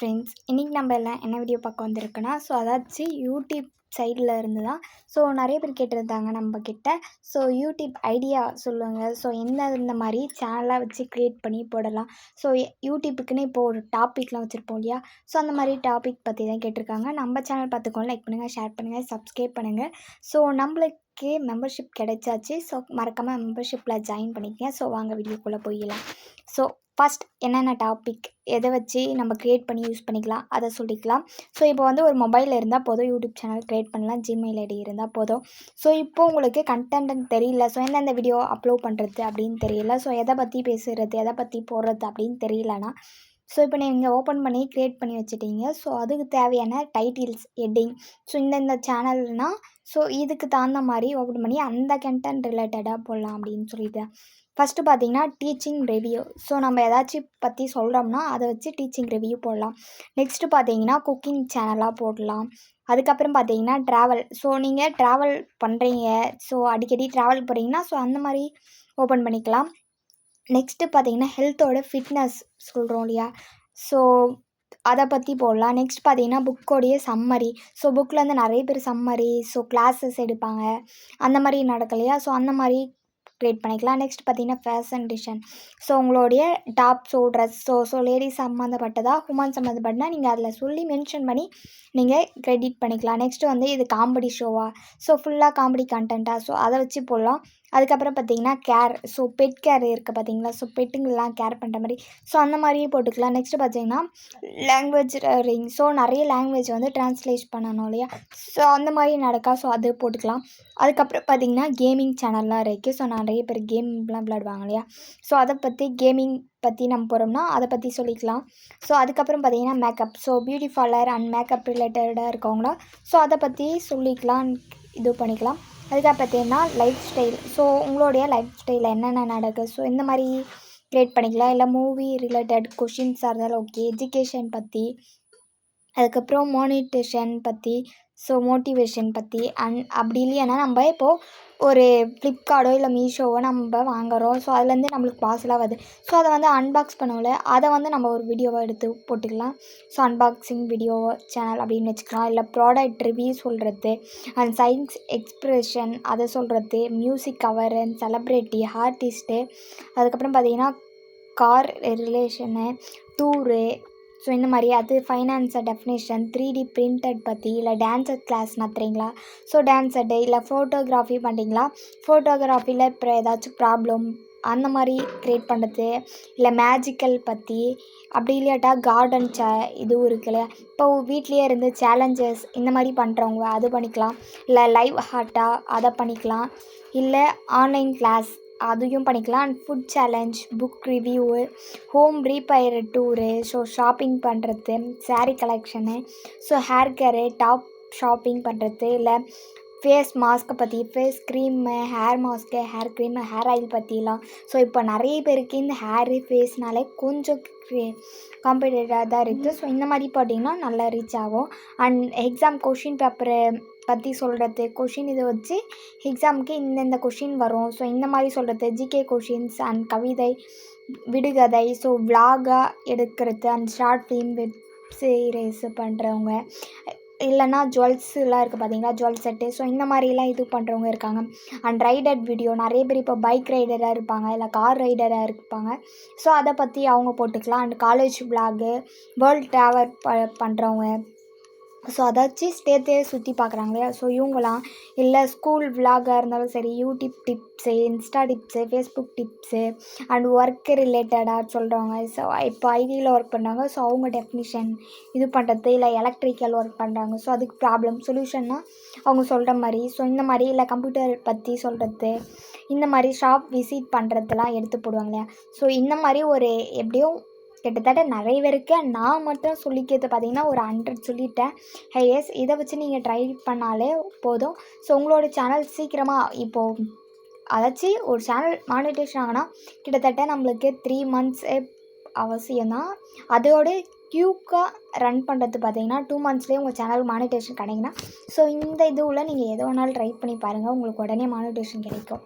Friends, இன்றைக்கி நம்ம எல்லாம் என்ன வீடியோ பார்க்க வந்திருக்குன்னா, அதாச்சும் யூடியூப் சைடில் இருந்து தான். நிறைய பேர் கேட்டிருந்தாங்க நம்மக்கிட்ட. யூடியூப் ஐடியா சொல்லுங்கள். இந்த மாதிரி சேனலாக வச்சு க்ரியேட் பண்ணி போடலாம். யூடியூப்புக்குன்னு இப்போது ஒரு டாப்பிக்லாம் வச்சுருப்போம் இல்லையா? அந்த மாதிரி டாபிக் பற்றி தான் கேட்டிருக்காங்க. நம்ம சேனல் பார்த்துக்கோங்க, லைக் பண்ணுங்கள், ஷேர் பண்ணுங்கள், சப்ஸ்கிரைப் பண்ணுங்கள். நம்மளுக்கு மெம்பர்ஷிப் கிடைச்சாச்சு. மறக்காமல் மெம்பர்ஷிப்பில் ஜாயின் பண்ணிக்கங்க. வாங்க வீடியோக்குள்ளே போயிடலாம். ஃபஸ்ட் என்னென்ன டாபிக் எதை வச்சு நம்ம க்ரியேட் பண்ணி யூஸ் பண்ணிக்கலாம் அதை சொல்லிக்கலாம். இப்போ வந்து ஒரு மொபைல் இருந்தால் போதும், யூடியூப் சேனல் க்ரியேட் பண்ணலாம். ஜிமெயில் ஐடி இருந்தால் போதும். இப்போது உங்களுக்கு கண்டென்ட்னு தெரியல, எந்தெந்த வீடியோ அப்லோட் பண்ணுறது அப்படின்னு தெரியல, எதை பற்றி பேசுகிறது, எதை பற்றி போடுறது அப்படின்னு தெரியலனா, இப்போ நீங்கள் ஓப்பன் பண்ணி க்ரியேட் பண்ணி வச்சுட்டீங்க. அதுக்கு தேவையான டைட்டில்ஸ், ஹெட்டிங், இந்த சேனல்னால் இதுக்கு தகுந்த மாதிரி ஓப்பன் பண்ணி அந்த கண்டென்ட் ரிலேட்டடாக போடலாம் அப்படின்னு சொல்லிட்டு. ஃபஸ்ட்டு பார்த்தீங்கன்னா டீச்சிங் ரிவ்யூ. நம்ம ஏதாச்சும் பற்றி சொல்கிறோம்னா அதை வச்சு டீச்சிங் ரிவ்யூ போடலாம். நெக்ஸ்ட்டு பார்த்தீங்கன்னா குக்கிங் சேனலாக போடலாம். அதுக்கப்புறம் பார்த்தீங்கன்னா ட்ராவல். நீங்கள் ட்ராவல் பண்ணுறீங்க, அடிக்கடி ட்ராவல் போகிறீங்கன்னா அந்த மாதிரி ஓப்பன் பண்ணிக்கலாம். நெக்ஸ்ட்டு பார்த்தீங்கன்னா ஹெல்த்தோட ஃபிட்னஸ் சொல்கிறோம் இல்லையா? அதை பற்றி போடலாம். நெக்ஸ்ட் பார்த்தீங்கன்னா புக்கோடைய சம்மரி. புக்கில் வந்து நிறைய பேர் சம்மரி, கிளாஸஸ் எடுப்பாங்க, அந்த மாதிரி நடக்கலையா? அந்த மாதிரி க்ரியேட் பண்ணிக்கலாம். நெக்ஸ்ட் பார்த்தீங்கன்னா ஃபேஷன் டிசைன். உங்களுடைய டாப், ட்ரெஸ், லேடிஸ் சம்மந்தப்பட்டதா, உமன் சம்மந்தப்பட்டனா நீங்கள் அதில் சொல்லி மென்ஷன் பண்ணி நீங்கள் கிரெடிட் பண்ணிக்கலாம். நெக்ஸ்ட்டு வந்து இது காமெடி ஷோவா, ஃபுல்லாக காமெடி கண்டென்ட்டாக, அதை வச்சு போடலாம். அதுக்கப்புறம் பார்த்தீங்கன்னா கேர், பெட் கேர் இருக்குது பார்த்தீங்களா? பெட்டுங்கள்லாம் கேர் பண்ணுற மாதிரி, அந்த மாதிரியே போட்டுக்கலாம். நெக்ஸ்ட்டு பார்த்தீங்கன்னா லாங்குவேஜ் ரிங். நிறைய லாங்குவேஜ் வந்து ட்ரான்ஸ்லேட் பண்ணணும் இல்லையா? அந்த மாதிரி நடக்கா, அது போட்டுக்கலாம். அதுக்கப்புறம் பார்த்தீங்கன்னா கேமிங் சேனல்லாம் இருக்குது. நிறைய பேர் கேம்லாம் விளையாடுவாங்க இல்லையா? அதை பற்றி கேமிங் பற்றி நம்ம போகிறோம்னா அதை பற்றி சொல்லிக்கலாம். அதுக்கப்புறம் பார்த்தீங்கன்னா makeup. Beauty parlour and makeup ரிலேட்டடாக இருக்கவங்களா, அதை பற்றி சொல்லிக்கலாம், இது பண்ணிக்கலாம். அதுக்காக பார்த்தீங்கன்னா லைஃப் ஸ்டைல். உங்களுடைய லைஃப் ஸ்டைலில் என்னென்ன நடக்குது, இந்த மாதிரி க்ரியேட் பண்ணிக்கலாம். இல்லை மூவி ரிலேட்டட் கொஷின்ஸாக இருந்தாலும் ஓகே. எஜுகேஷன் பற்றி, அதுக்கப்புறம் மானிட்டேஷன் பற்றி, மோட்டிவேஷன் பற்றி. அப்படி இல்லையானா நம்ம இப்போது ஒரு ஃப்ளிப்கார்ட்டோ இல்லை மீஷோவோ நம்ம வாங்குகிறோம். அதுலேருந்து நம்மளுக்கு பார்சலாக வருது. அதை வந்து அன்பாக்ஸ் பண்ணுவோம்ல, அதை வந்து நம்ம ஒரு வீடியோவாக எடுத்து போட்டுக்கலாம். அன்பாக்சிங் வீடியோ சேனல் அப்படின்னு வச்சுக்கலாம். இல்லை ப்ராடக்ட் ரிவ்யூ சொல்கிறது, அண்ட் சயின்ஸ் எக்ஸ்ப்ரெஷன் அதை சொல்கிறது, music cover and celebrity artist. அதுக்கப்புறம் பார்த்திங்கன்னா கார் ரிலேஷனு, டூரு, இந்த மாதிரி. அது ஃபைனான்ஸை டெஃபினேஷன், 3D பிரிண்டட் பற்றி, இல்லை டான்ஸர் கிளாஸ் நடத்துகிறீங்களா, டான்ஸர் டே, இல்லை ஃபோட்டோகிராஃபி பண்ணுறீங்களா, ஃபோட்டோகிராஃபியில் இப்போ ஏதாச்சும் ப்ராப்ளம் அந்த மாதிரி க்ரியேட் பண்ணுறது, இல்லை மேஜிக்கல் பற்றி. அப்படி இல்லையாட்டா கார்டன் இதுவும் இருக்குல்ல, இப்போ வீட்லேயே இருந்து சேலஞ்சஸ் இந்த மாதிரி பண்ணுறவங்க அது பண்ணிக்கலாம். இல்லை லைவ் ஹார்ட்டாக அதை பண்ணிக்கலாம். இல்லை ஆன்லைன் கிளாஸ் அதையும் பண்ணிக்கலாம். And food challenge, book review, home repair tour, shopping பண்ணுறது, sari collection, hair care, top shopping பண்ணுறது, இல்லை ஃபேஸ் மாஸ்க்கை பற்றி, face cream, hair mask, hair cream, hair oil பற்றிலாம். இப்போ நிறைய பேருக்கு இந்த ஹேரு ஃபேஸ்னாலே கொஞ்சம் காம்படிட்டிவாக தான் இருக்குது. இந்த மாதிரி போட்டிங்கன்னா நல்லா ரீச் ஆகும். அண்ட் எக்ஸாம் கொஷின் பேப்பரு பற்றி சொல்கிறது, கொஷின் இதை வச்சு எக்ஸாமுக்கு இந்தந்த கொஷின் வரும், இந்த மாதிரி சொல்கிறது, ஜிகே கொஷின்ஸ் அண்ட் கவிதை, விடுகதை, விலாகாக எடுக்கிறது, and short film, web series பண்ணுறவங்க, இல்லைனா ஜுவல்ஸ்லாம் இருக்குது பார்த்தீங்களா, ஜுவல் செட்டு, இந்த மாதிரிலாம் இது பண்ணுறவங்க இருக்காங்க. அண்ட் ரைடர் வீடியோ, நிறைய பேர் இப்போ பைக் ரைடராக இருப்பாங்க, இல்லை கார் ரைடராக இருப்பாங்க. அதை பற்றி அவங்க போட்டுக்கலாம். And college vlog, world travel பண்ணுறவங்க, அதாச்சும் ஸ்டேட்டே சுற்றி பார்க்குறாங்க இல்லையா? இவங்களாம். இல்லை ஸ்கூல் விலாகாக இருந்தாலும் சரி, YouTube tips, Insta tips, Facebook tips, and work ரிலேட்டடாக சொல்கிறவங்க. இப்போ ஐடியில் ஒர்க் பண்ணுறாங்க, அவங்க டெஃபினிஷன் இது பண்ணுறது, இல்லை எலக்ட்ரிக்கல் ஒர்க் பண்ணுறாங்க, அதுக்கு ப்ராப்ளம் சொல்யூஷன்னா அவங்க சொல்கிற மாதிரி. இந்த மாதிரி. இல்லை கம்ப்யூட்டர் பற்றி சொல்கிறது, இந்த மாதிரி ஷாப் விசிட் பண்ணுறதுலாம் எடுத்து போடுவாங்க இல்லையா? இந்த மாதிரி ஒரு எப்படியும் கிட்டத்தட்ட நிறைய பேருக்கு நான் மட்டும் சொல்லிக்கிறது பார்த்திங்கன்னா ஒரு 100 சொல்லிட்டேன். எஸ், இதை வச்சு நீங்கள் ட்ரை பண்ணாலே போதும். உங்களோட சேனல் சீக்கிரமாக இப்போது அதாச்சும் ஒரு சேனல் மானிட்டேஷன் ஆகினா கிட்டத்தட்ட நம்மளுக்கு 3 மந்த்ஸே அவசியம்தான். அதோட க்யூக்காக ரன் பண்ணுறது பார்த்திங்கன்னா 2 மந்த்ஸ்லேயே உங்கள் சேனல் மானிட்டேஷன் கிடைக்குன்னா இந்த இதுவில் நீங்கள் எது வேணாலும் ட்ரை பண்ணி பாருங்கள், உங்களுக்கு உடனே மானிட்டேஷன் கிடைக்கும்.